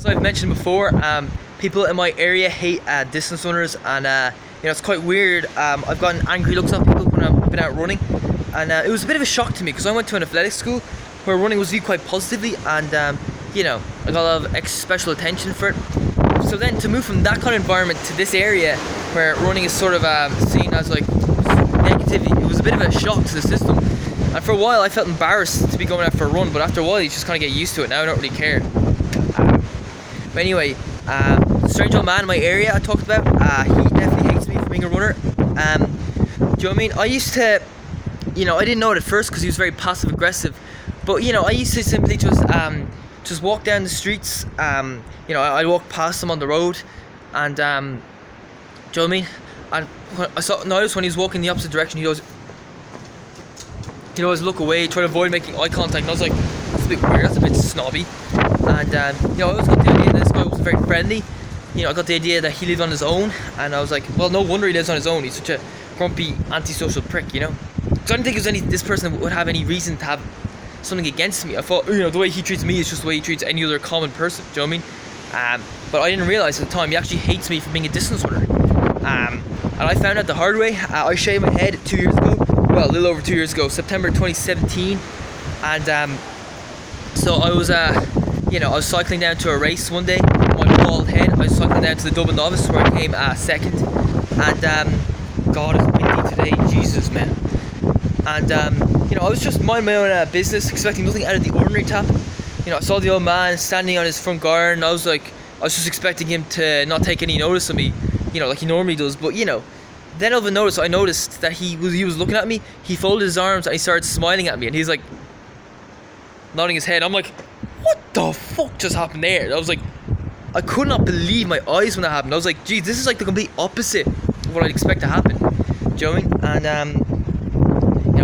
as I've mentioned before, people in my area hate distance runners, and it's quite weird. I've gotten angry looks at people when I've been out running, and it was a bit of a shock to me because I went to an athletics school where running was viewed quite positively, and I got a lot of special attention for it. So then to move from that kind of environment to this area where running is sort of seen as like negativity, it was a bit of a shock to the system. And for a while I felt embarrassed to be going out for a run, but after a while you just kind of get used to it. Now I don't really care. But anyway, strange old man in my area I talked about, he definitely hates me for being a runner. Do you know what I mean? I used to, I didn't know it at first because he was very passive aggressive, but I used to simply just walk down the streets. I'd walk past him on the road, and do you know what I mean? And I noticed when he was walking the opposite direction, he'd always look away, try to avoid making eye contact, and I was like, that's a bit weird, that's a bit snobby. And I always got the idea that this guy was very friendly. I got the idea that he lived on his own, and I was like, well, no wonder he lives on his own. He's such a grumpy, antisocial prick, So I didn't think this person would have any reason to have something against me. I thought, the way he treats me is just the way he treats any other common person. Do you know what I mean? But I didn't realize at the time he actually hates me for being a distance runner. And I found out the hard way. I shaved my head 2 years ago. Well, a little over 2 years ago, September 2017. And so I was, I was cycling down to a race one day. My bald head. I was cycling down to the Dublin Novice where I came second. And God, it's windy today. Jesus, man. And I was just minding my own business, expecting nothing out of the ordinary tap. I saw the old man standing on his front garden. I was just expecting him to not take any notice of me, like he normally does. But then of a notice, I noticed that he was looking at me. He folded his arms and he started smiling at me, and he's like nodding his head. I'm like, what the fuck just happened there? I could not believe my eyes when that happened. I was like, geez, this is like the complete opposite of what I'd expect to happen. Do you know what I mean? And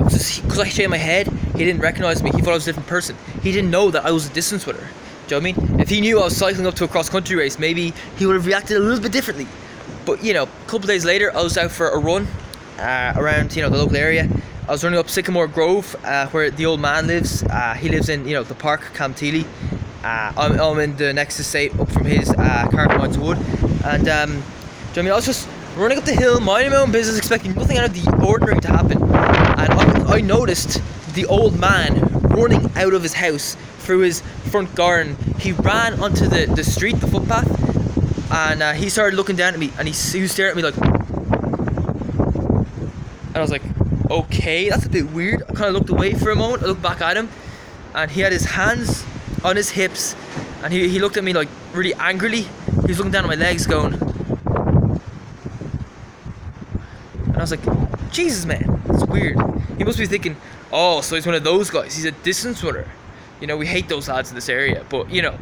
because I shaved my head, he didn't recognize me. He thought I was a different person. He didn't know that I was a distance runner. Do you know what I mean? If he knew I was cycling up to a cross-country race, maybe he would have reacted a little bit differently. But a couple of days later, I was out for a run around the local area. I was running up Sycamore Grove, where the old man lives. He lives in the park, Camteely. I'm in the next estate up from his, Carpentines Wood. And I was just running up the hill, minding my own business, expecting nothing out of the ordinary to happen. And I noticed the old man running out of his house through his front garden. He ran onto the street, the footpath, and he started looking down at me, and he was staring at me like, and I was like, okay, that's a bit weird. I kind of looked away for a moment. I looked back at him, and he had his hands on his hips, and he looked at me like really angrily. He was looking down at my legs going, and I was like, Jesus, man, that's weird. He must be thinking, oh, so he's one of those guys. He's a distance runner. We hate those lads in this area. But, the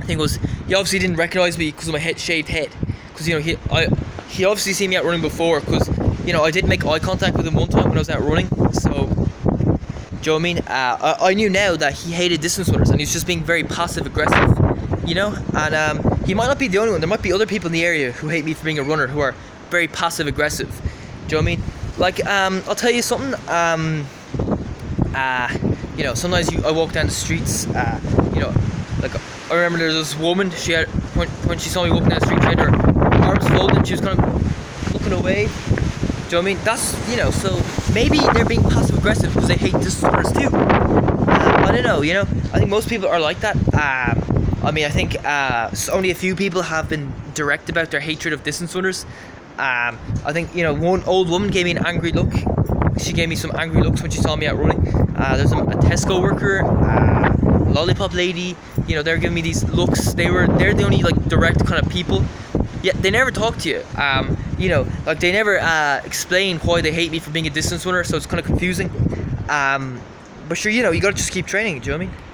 thing was, he obviously didn't recognize me because of my shaved head. Because, he obviously seen me out running before. Because, I did make eye contact with him one time when I was out running. So, do you know what I mean? I knew now that he hated distance runners, and he was just being very passive aggressive. And he might not be the only one. There might be other people in the area who hate me for being a runner who are very passive aggressive. Do you know what I mean? Like, I'll tell you something. Sometimes I walk down the streets. I remember there was this woman. She had when she saw me walking down the street, she had her arms folded. She was kind of looking away. Do you know what I mean? That's So maybe they're being passive aggressive because they hate distance runners too. I don't know. I think most people are like that. I think only a few people have been direct about their hatred of distance runners. I think one old woman gave me an angry look. She gave me some angry looks when she saw me out running. There's a Tesco worker, a lollipop lady. They're giving me these looks. They're the only direct kind of people. Yeah, they never talk to you. They never explain why they hate me for being a distance runner. So it's kind of confusing. But sure, you gotta just keep training. Do you know what I mean?